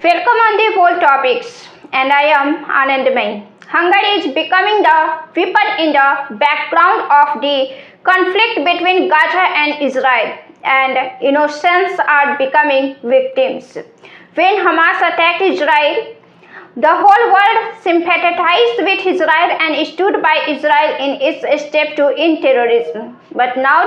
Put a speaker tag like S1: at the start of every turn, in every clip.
S1: Welcome on the whole topics, and I am Anandamai. Hunger is becoming the weapon in the background of the conflict between Gaza and Israel, and innocents are becoming victims. When Hamas attacked Israel, the whole world sympathized with Israel and stood by Israel in its step to end terrorism. But now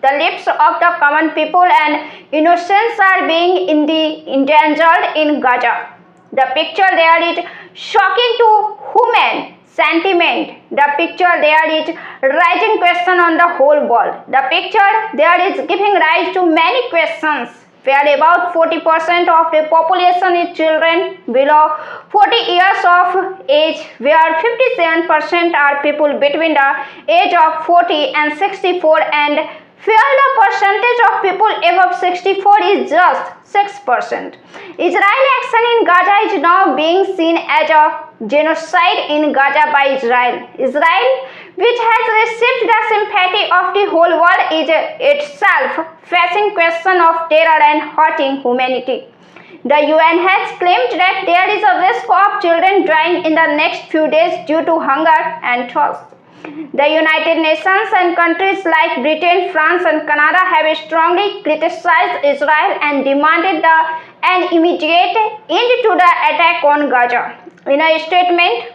S1: the lives of the common people and innocents are being endangered in Gaza. The picture there is shocking to human sentiment. The picture there is raising question on the whole world. The picture there is giving rise to many questions, where about 40% of the population is children below 40 years of age, where 57% are people between the age of 40 and 64, and where the percentage of people above 64 is just 6%. Israeli action in Gaza is now being seen as a genocide in Gaza by Israel. Israel, which has received the sympathy of the whole world, is itself facing question of terror and hurting humanity. The UN has claimed that there is a risk of children dying in the next few days due to hunger and thirst. The United Nations and countries like Britain, France and Canada have strongly criticized Israel and demanded an immediate end to the attack on Gaza. In a statement,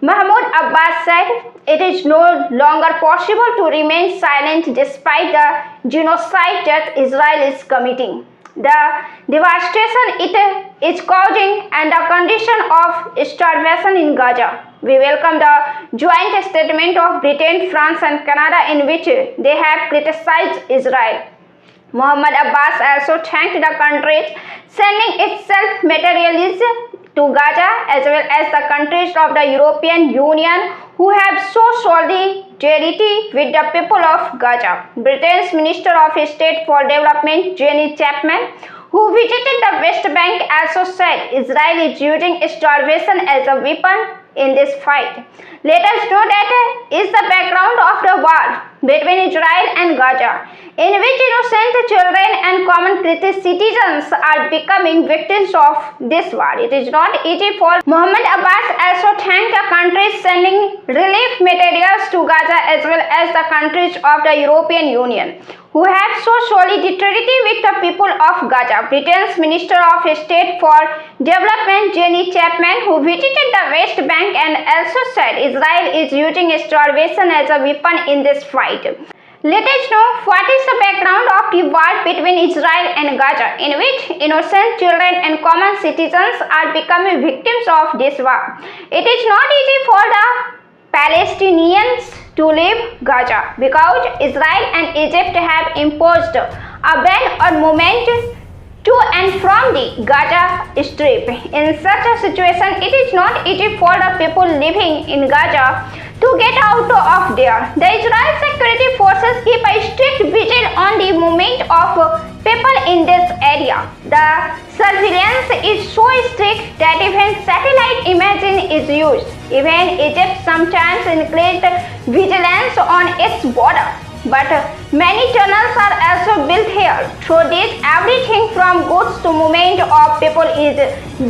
S1: Mahmoud Abbas said, "It is no longer possible to remain silent despite the genocide that Israel is committing, the devastation it is causing and the condition of starvation in Gaza." We welcome the joint statement of Britain, France and Canada in which they have criticized Israel. Mahmoud Abbas also thanked the countries sending itself materials to Gaza, as well as the countries of the European Union who have shown solidarity with the people of Gaza. Britain's Minister of State for Development, Jenny Chapman, who visited the West Bank, also said Israel is using starvation as a weapon in this fight. Let us know that is the background of the war between Israel and Gaza, in which innocent children and common citizens are becoming victims of this war. It is not easy for Mahmoud Abbas also thanked the countries sending relief materials to Gaza, as well as the countries of the European Union who have shown solidarity with the people of Gaza. Britain's Minister of State for Development, Jenny Chapman, who visited the West Bank, and also said Israel is using starvation as a weapon in this fight. Let us know what is the background of the war between Israel and Gaza, in which innocent children and common citizens are becoming victims of this war. It is not easy for the Palestinians to leave Gaza because Israel and Egypt have imposed a ban on movement to and from the Gaza Strip. In such a situation, it is not easy for the people living in Gaza to get out of there. The Israel security forces keep a strict vigil on the movement of people in this area. The surveillance is so strict that even satellite imaging is used. Even Egypt sometimes increased vigilance on its border. But many tunnels are also built here. Through this, everything from goods to movement of people is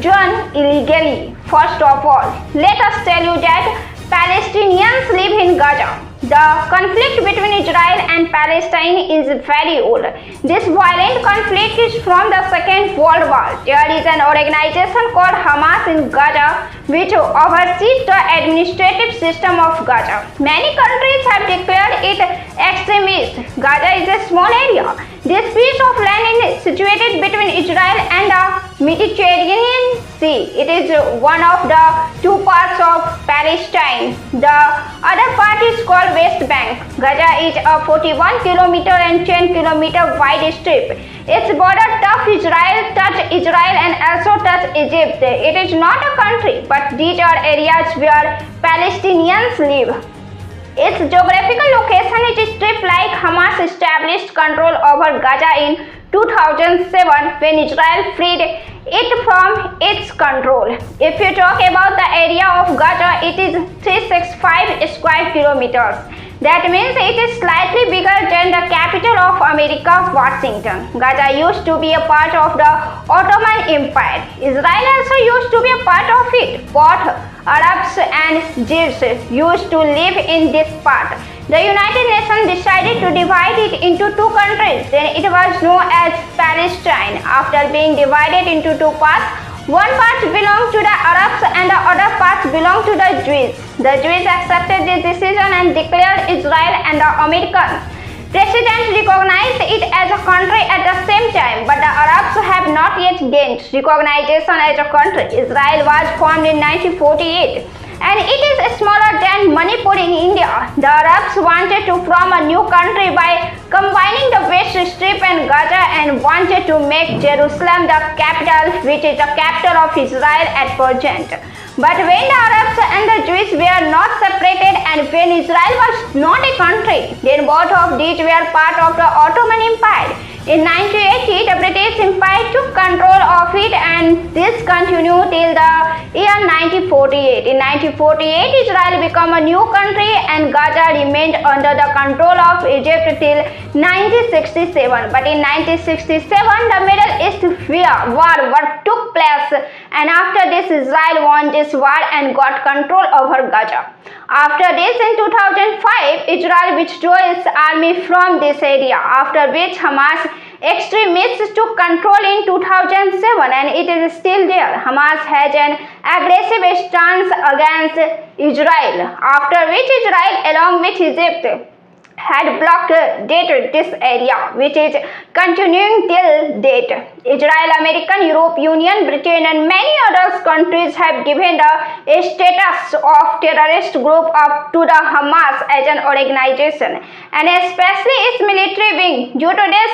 S1: done illegally. First of all, let us tell you that Palestinians live in Gaza. The conflict between Israel and Palestine is very old. This violent conflict is from the Second World War. There is an organization called Hamas in Gaza which oversees the administrative system of Gaza. Many countries have declared it extremist. Gaza is a small area. This piece of land is situated between Israel and the Mediterranean Sea. It is one of the two parts of Palestine. The other part is called West Bank. Gaza is a 41 km and 10 km wide strip. Its border touch Israel and also touch Egypt. It is not a country, but these are areas where Palestinians live. Its geographical location is strip like Hamas established control over Gaza in 2007 when Israel freed it from its control. If you talk about the area of Gaza, it is 365 square kilometers. That means it is slightly bigger than the capital of America, Washington. Gaza used to be a part of the Ottoman Empire. Israel also used to be a part of it. Both Arabs and Jews used to live in this part. The United Nations decided to divide it into two countries. Then it was known as Palestine. After being divided into two parts, one part belonged to the Arabs and the other part belonged to the Jews. The Jews accepted this decision and declared Israel and the American president recognized it as a country at the same time, but the Arabs have not yet gained recognition as a country. Israel was formed in 1948 and it is smaller than Manipur in India. The Arabs wanted to form a new country by combining the West Strip and Gaza and wanted to make Jerusalem the capital, which is the capital of Israel at present. But when the Arabs and the Jews were not separated and when Israel was not a country, then both of these were part of the Ottoman Empire. In 1980, the British Empire took control of it and this continued till the year 1948. In 1948, Israel became a new country and Gaza remained under the control of Egypt till 1967. But in 1967, the Middle East war took place and after this Israel won this war and got control over Gaza. After this, in 2005, Israel withdrew its army from this area, after which Hamas extremists took control in 2007 and it is still there. Hamas has an aggressive stance against Israel, after which Israel along with Egypt had blockaded this area, which is continuing till date. Israel, American, Europe Union, Britain and many other countries have given the status of terrorist group to the Hamas as an organization and especially its military wing. Due to this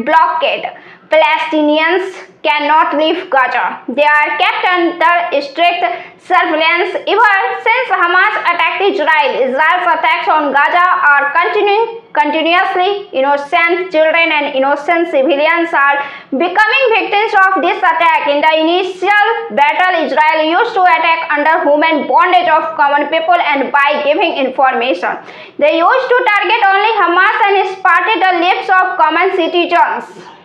S1: blockade, Palestinians cannot leave Gaza. They are kept under strict surveillance ever since Hamas attacked Israel. Israel's attacks on Gaza are continuously. Innocent children and innocent civilians are becoming victims of this attack. In the initial battle, Israel used to attack under human bondage of common people and by giving information. They used to target only Hamas and spared the lives of common citizens.